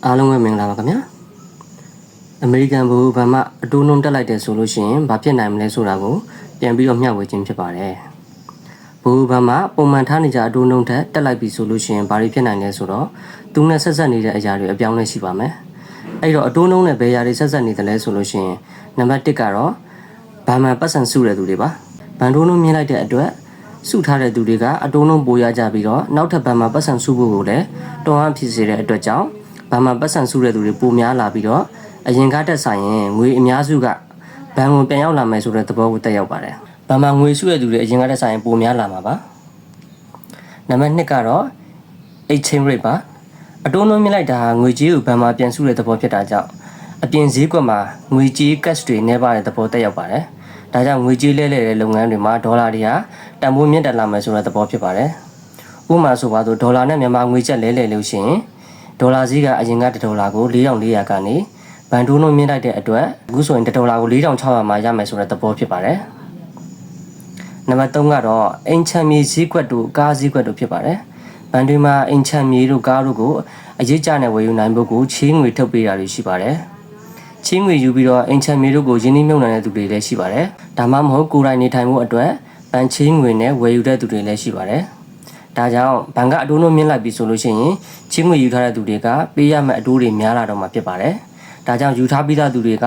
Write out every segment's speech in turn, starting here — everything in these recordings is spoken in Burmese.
အားလုံးပဲမင်္ဂလာပါခင်ဗျာအမေရိကန်ဘူဘာမှအတိုးနှုံတက်လိုက်တယ်ဆိုလို့ရှိရင်ဘာဖြစ်နိုင်မလဲဆိုတာကိုပြန်ပြီးတော့မျှဝေခြင်းဖြစ်ပါတယ်ဘူဘာမှပုံမှန်ထားနေကြအတိုးနှုံတက်လိုက်ပြီဆိုလို့ရှိရင်ဘာတွေဖြစ်နိုင်လဲဆိုတော့သူနဲ့ဆက်ဆက်နေတဲ့အရာတွေအပြောင်းလဲရှိပါမယ်အဲ့တော့အတိုးနှုံနဲ့ဘယ်အရာတွေဆက်ဆက်နေတယ်လဲဆိုလို့ရှိရင်နံပါတ်1ကတော့ဘာမှပတ်စံစုတဲ့သူတွေပါဘန်တိုးနှုံမြင်လိုက်တဲ့အတွက်စုထားတဲ့သူတွေကအတိုးနှုံပိုရကြပြီးတော့နောက်ထပ်ဘာမှပတ်စံစုဖို့ကိုလည်းတွန်းအားဖြစ်စေတဲ့အတွက်ကြောင့်ဘာမှပတ်စံစုတဲ့သူတွေပိုများလာပြီးတော့အရင်ကတက်ဆိုင်ရင်ငွေအများစုကဘဏ်ကိုပြန်ရောက်လာမယ်ဆိုတဲ့သဘောကိုတက်ရောက်ပါတယ်။ဘာမှငွေစုတဲ့သူတွေအရင်ကတက်ဆိုင်ရင်ပိုများလာမှာပါ။နံပါတ်2ကတော့ exchange rate ပါ။အတိုးနှုန်းမြင့်လိုက်တာငွေကြေးကိုဘဏ်မှာပြန်စုတဲ့သဘောဖြစ်တာကြောင့်အပြင်ဈေးကွက်မှာငွေကြေး cash တွေနှဲပါတဲ့သဘောတက်ရောက်ပါတယ်။ဒါကြောင့်ငွေကြေးလဲလှယ်တဲ့လုပ်ငန်းတွေမှာဒေါ်လာတွေဟာတန်ဖိုးမြင့်တက်လာမယ်ဆိုတဲ့သဘောဖြစ်ပါတယ်။ဥပမာဆိုပါတော့ဒေါ်လာနဲ့မြန်မာငွေကျပ်လဲလှယ်လို့ရှိရင်ဒေါ်လာဈေးကအရင်က$ကို4400ကနေဘန်တိုးနှုန်းမြင့်လိုက်တဲ့အတွက်အခုဆိုရင်$ကို4600မှာရမယ်ဆိုတဲ့သဘောဖြစ်ပါတယ်။နံပါတ်3ကတော့အိမ်ချမ်းမြေဈေးကွက်တို့ကားဈေးကွက်တို့ဖြစ်ပါတယ်။ဘန်တွေမှာအိမ်ချမ်းမြေတို့ကားတို့ကိုအရေးကြနဲ့ဝယ်ယူနိုင်ဖို့ကိုချေးငွေထုတ်ပေးတာတွေရှိပါတယ်။ချေးငွေယူပြီးတော့အိမ်ချမ်းမြေတို့ကိုရင်းနှီးမြှုပ်နှံတဲ့သူတွေလည်းရှိပါတယ်။ဒါမှမဟုတ်ကိုယ်တိုင်နေထိုင်မှုအတွက်ဘန်ချေးငွေနဲ့ဝယ်ယူတဲ့သူတွေလည်းရှိပါတယ်။ဒါကြောင့်ဘဏ်ကအတိုးနှုန်းမြင့်လိုက်ပြီဆိုလို့ရှိရင်ချင်းငွေယူထားတဲ့သူတွေကပေးရမယ့်အတိုးတွေများလာတော့မှာဖြစ်ပါတယ်။ဒါကြောင့်ယူထားပြီးသားသူတွေက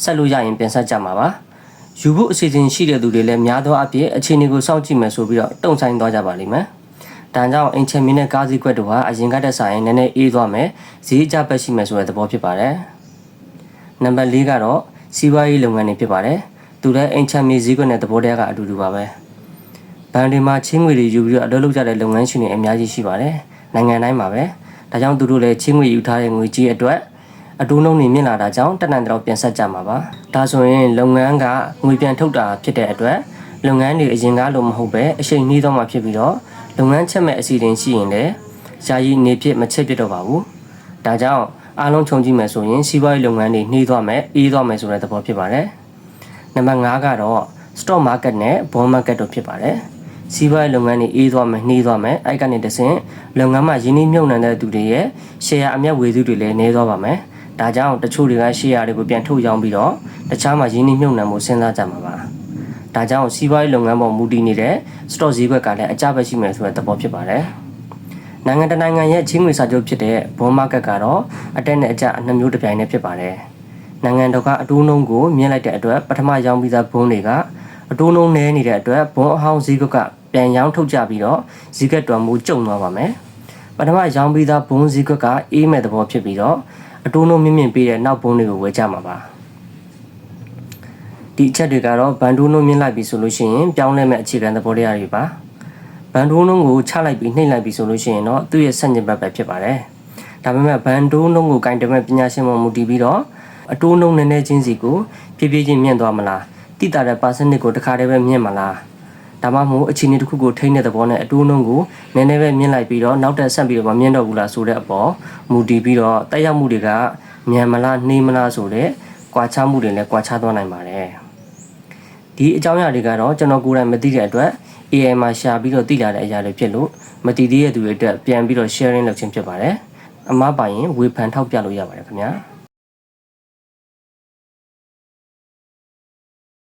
ဆက်လို့ရရင်ပြန်ဆက်ကြမှာပါ။ယူဖို့အစီအစဉ်ရှိတဲ့သူတွေလည်းများသောအားဖြင့်အခြေအနေကိုစောင့်ကြည့်မယ်ဆိုပြီးတော့တုံ့ဆိုင်သွားကြပါလိမ့်မယ်။ဒါကြောင့်အင်ချင်မီနဲ့ကားစည်းကွက်တို့ဟာအရင်ကတည်းကဆိုင်နည်းနည်းအေးသွားမယ်။ဈေးအကျပတ်ရှိမယ်ဆိုတဲ့သဘောဖြစ်ပါတယ်။နံပါတ်4ကတော့စီးပွားရေးလုပ်ငန်းတွေဖြစ်ပါတယ်။သူလည်းအင်ချင်မီဈေးကွက်နဲ့သဘောတရားကအတူတူပါပဲ။ဘဏ်တွေမှာချင်းငွေတွေယူပြီးတော့အလုပ်လုပ်ကြတဲ့လုပ်ငန်းရှင်တွေအများကြီးရှိပါတယ်။နိုင်ငံတိုင်းမှာပဲ။ဒါကြောင့်သူတို့လည်းချင်းငွေယူထားတဲ့ငွေကြီးအတွက်အတိုးနှုန်းတွေမြင့်လာတာကြောင့်တက်နိုင်တဲ့တော့ပြန်ဆက်ကြမှာပါ။ဒါဆိုရင်လုပ်ငန်းကငွေပြန်ထုတ်တာဖြစ်တဲ့အတွက်လုပ်ငန်းတွေအရင်ကလိုမဟုတ်ပဲအချိန်နှီးတော့မှဖြစ်ပြီးတော့လုပ်ငန်းချက်မဲ့အစီအစဉ်ရှိရင်လည်းယာယီနေဖြစ်မချက်ပြတော့ပါဘူး။ဒါကြောင့်အားလုံးခြုံကြည့်မယ်ဆိုရင်စီးပွားရေးလုပ်ငန်းတွေနှီးသွားမယ်အေးသွားမယ်ဆိုတဲ့သဘောဖြစ်ပါတယ်။နံပါတ်5ကတော့ stock market နဲ့ bond market တို့ဖြစ်ပါတယ်။စီးပွားရေးလုပ်ငန်းတွေအေးသွားမယ်နှီးသွားမယ်အဲ့ကနေတဆင့်လုပ်ငန်းမှာရင်းနှီးမြှုပ်နှံတဲ့သူတွေရဲ့ share အမြတ်ဝေစုတွေလည်းနည်းသွားပါမယ်။ဒါကြောင့်တချို့တွေက share တွေကိုပြန်ထုတ်ရောင်းပြီးတော့တခြားမှာရင်းနှီးမြှုပ်နှံမှုစဉ်းစားကြမှာပါ။ဒါကြောင့်စီးပွားရေးလုပ်ငန်းပေါ်မူတည်နေတဲ့ stock ဈေးကွက်ကလည်းအကျပဲရှိမယ်ဆိုတဲ့သဘောဖြစ်ပါတယ်။နိုင်ငံတကာနိုင်ငံရဲ့ချင်းငွေစာချုပ်ဖြစ်တဲ့ bond market ကတော့အတက်နဲ့အကျအနှစ်မျိုးတစ်ပြိုင်တည်းဖြစ်ပါတယ်။နိုင်ငံတော်ကအတိုးနှုန်းကိုမြင့်လိုက်တဲ့အတွက်ပထမရောင်းပြီးသားဘုန်းတွေကအတိုးနှုန်းနည်းနေတဲ့အတွက်ဘွန်းအဟောင်းဈေးကွက်ကပြန်ရောင်းထုတ်ကြပြီးတော့ဈေးကွက်တော်မူကျုံသွားပါမယ်။ပထမရောင်းပြီးသားဘွန်းဈေးကွက်ကအေးမဲ့သဘောဖြစ်ပြီးတော့အတိုးနှုန်းမြင့်မြင့်ပေးတဲ့နောက်ဘွန်းတွေကိုဝယ်ကြမှာပါ။ဒီအချက်တွေကတော့ဘန်တိုးနှုန်းမြင့်လိုက်ပြီဆိုလို့ရှိရင်ပြောင်းလဲမဲ့အခြေခံသဘောတရားတွေပါ။ဘန်တိုးနှုန်းကိုချလိုက်ပြီးနှိမ့်လိုက်ပြီဆိုလို့ရှိရင်တော့သူ့ရဲ့ဆန့်ကျင်ဘက်ပဲဖြစ်ပါတယ်။ဒါပေမဲ့ဘန်တိုးနှုန်းကိုကင်တယ်မဲ့ပညာရှင်မှမူတည်ပြီးတော့အတိုးနှုန်းနည်းနည်းချင်းစီကိုဖြည်းဖြည်းချင်းမြင့်သွားမလားတိတာတဲ့ percentage ကိုတစ်ခါတည်းပဲမြင့်မလားဒါမှမဟုတ်အခြေအနေတစ်ခုကိုထိန်းတဲ့သဘောနဲ့အတိုးနှုန်းကိုနည်းနည်းပဲမြင့်လိုက်ပြီးတော့နောက်တက်ဆက်ပြီးတော့မမြင့်တော့ဘူးလားဆိုတဲ့အပေါ်မူတည်ပြီးတော့တက်ရောက်မှုတွေကမြန်မလားနှေးမလားဆိုတဲ့ကွာခြားမှုတွေလည်းကွာခြားသွားနိုင်ပါတယ်ဒီအကြောင်းအရာတွေကတော့ကျွန်တော်ကိုယ်တိုင်မသိတဲ့အတွက် AI မှာရှာပြီးတော့သိလာတဲ့အရာတွေဖြစ်လို့မသိသေးတဲ့သူတွေအတွက်ပြန်ပြီးတော့ sharing လုပ်ခြင်းဖြစ်ပါတယ်အမှားပါရင်ဝေဖန်ထောက်ပြလို့ရပါတယ်ခင်ဗျာ